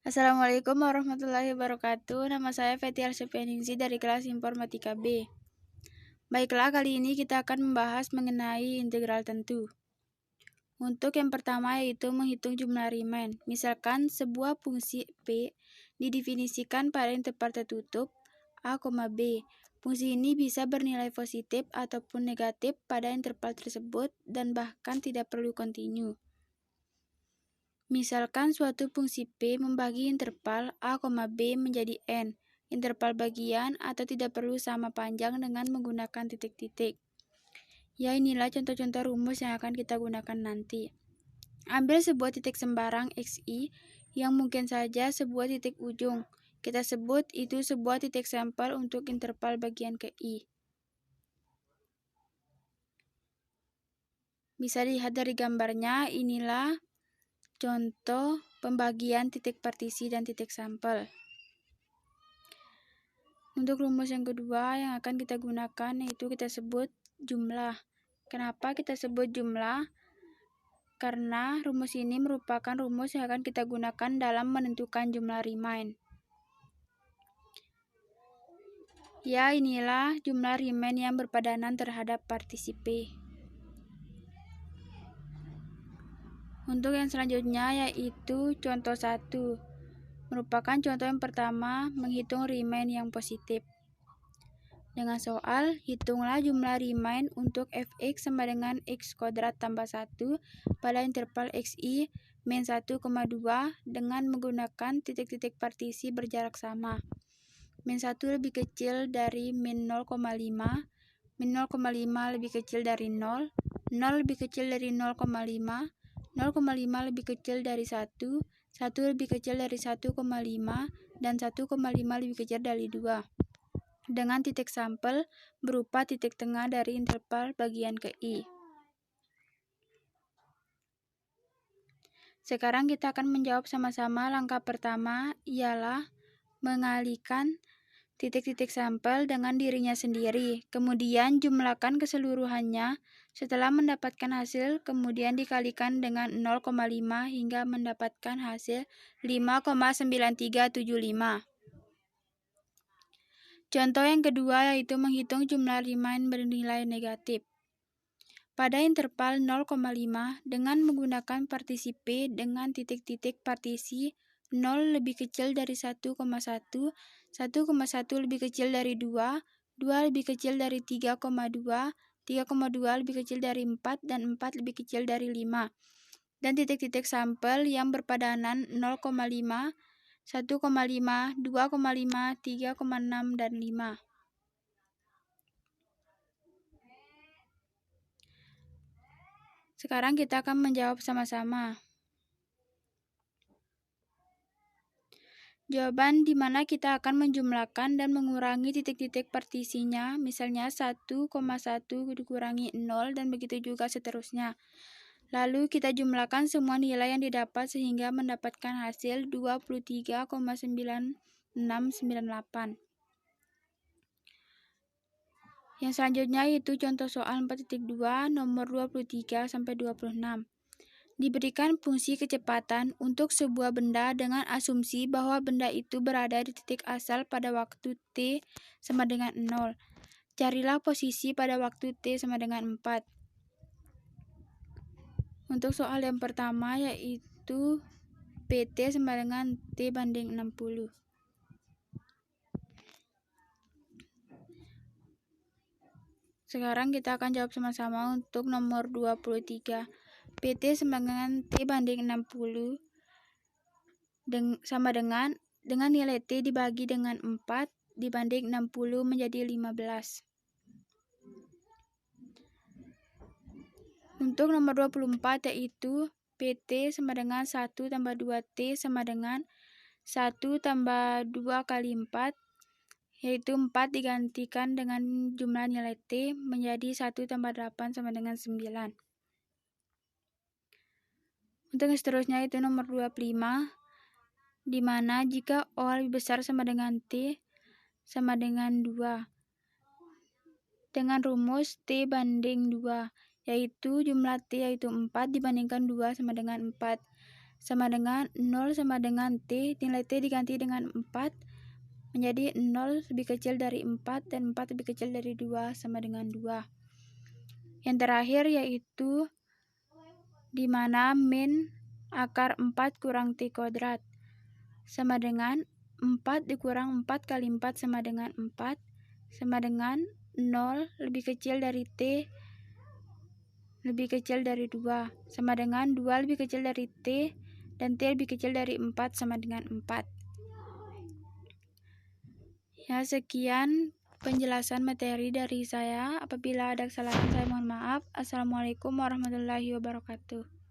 Assalamualaikum warahmatullahi wabarakatuh. Nama saya Fethi Arsyafeningsi dari kelas Informatika B. Baiklah, kali ini kita akan membahas mengenai integral tentu. Untuk yang pertama yaitu menghitung jumlah Riemann. Misalkan sebuah fungsi P didefinisikan pada interval tertutup A, B. Fungsi ini bisa bernilai positif ataupun negatif pada interval tersebut dan bahkan tidak perlu kontinu. Misalkan suatu fungsi P membagi interval A, B menjadi N, interval bagian atau tidak perlu sama panjang dengan menggunakan titik-titik. Ya, inilah contoh-contoh rumus yang akan kita gunakan nanti. Ambil sebuah titik sembarang XI yang mungkin saja sebuah titik ujung. Kita sebut itu sebuah titik sampel untuk interval bagian ke I. Bisa dilihat dari gambarnya, inilah contoh pembagian titik partisi dan titik sampel. Untuk rumus yang kedua yang akan kita gunakan yaitu kita sebut jumlah. Kenapa kita sebut jumlah? Karena rumus ini merupakan rumus yang akan kita gunakan dalam menentukan jumlah Riemann. Ya, inilah jumlah Riemann yang berpadanan terhadap partisi P. Untuk yang selanjutnya yaitu contoh 1. Merupakan contoh yang pertama menghitung Riemann yang positif. Dengan soal, hitunglah jumlah Riemann untuk fx sama dengan x kuadrat tambah 1 pada interval xi min 1,2 dengan menggunakan titik-titik partisi berjarak sama. Min 1 lebih kecil dari min 0,5, min 0,5 lebih kecil dari 0, 0 lebih kecil dari 0,5, 0,5 lebih kecil dari 1, 1 lebih kecil dari 1,5, dan 1,5 lebih kecil dari 2. Dengan titik sampel berupa titik tengah dari interval bagian ke I. Sekarang kita akan menjawab sama-sama. Langkah pertama ialah mengalihkan titik-titik sampel dengan dirinya sendiri, kemudian jumlahkan keseluruhannya. Setelah mendapatkan hasil, kemudian dikalikan dengan 0,5 hingga mendapatkan hasil 5,9375. Contoh yang kedua yaitu menghitung jumlah Riemann bernilai negatif. Pada interval 0,5 dengan menggunakan partisi P dengan titik-titik partisi 0 lebih kecil dari 1,1, 1,1 lebih kecil dari 2, 2 lebih kecil dari 3,2, 3,2 lebih kecil dari 4, dan 4 lebih kecil dari 5. Dan titik-titik sampel yang berpadanan 0,5, 1,5, 2,5, 3,6, dan 5. Sekarang kita akan menjawab sama-sama. Jawaban di mana kita akan menjumlahkan dan mengurangi titik-titik partisinya, misalnya 1,1 dikurangi 0 dan begitu juga seterusnya. Lalu kita jumlahkan semua nilai yang didapat sehingga mendapatkan hasil 23,9698. Yang selanjutnya yaitu contoh soal 4.2 nomor 23 sampai 26. Diberikan fungsi kecepatan untuk sebuah benda dengan asumsi bahwa benda itu berada di titik asal pada waktu t sama dengan 0. Carilah posisi pada waktu t sama dengan 4. Untuk soal yang pertama yaitu pt sama dengan t banding 60. Sekarang kita akan jawab sama-sama untuk nomor 23. PT sama dengan T banding 60 sama dengan nilai T dibagi dengan 4 dibanding 60 menjadi 15. Untuk nomor 24 yaitu PT sama dengan 1 tambah 2T sama dengan 1 tambah 2 kali 4, yaitu 4 digantikan dengan jumlah nilai T menjadi 1 tambah 8 sama dengan 9. Untuk yang seterusnya itu nomor 25, di mana jika O lebih besar sama dengan T sama dengan 2. Dengan rumus T banding 2, yaitu jumlah T yaitu 4 dibandingkan 2 sama dengan 4. sama dengan 0 sama dengan T, nilai T diganti dengan 4, menjadi 0 lebih kecil dari 4 dan 4 lebih kecil dari 2 sama dengan 2. Yang terakhir yaitu di mana min akar 4 kurang T kuadrat sama dengan 4 dikurang 4 kali 4 sama dengan 4, sama dengan 0 lebih kecil dari T lebih kecil dari 2, sama dengan 2 lebih kecil dari T, dan T lebih kecil dari 4 sama dengan 4. Ya, sekian penjelasan materi dari saya. Apabila ada kesalahan, saya mohon maaf. Assalamualaikum warahmatullahi wabarakatuh.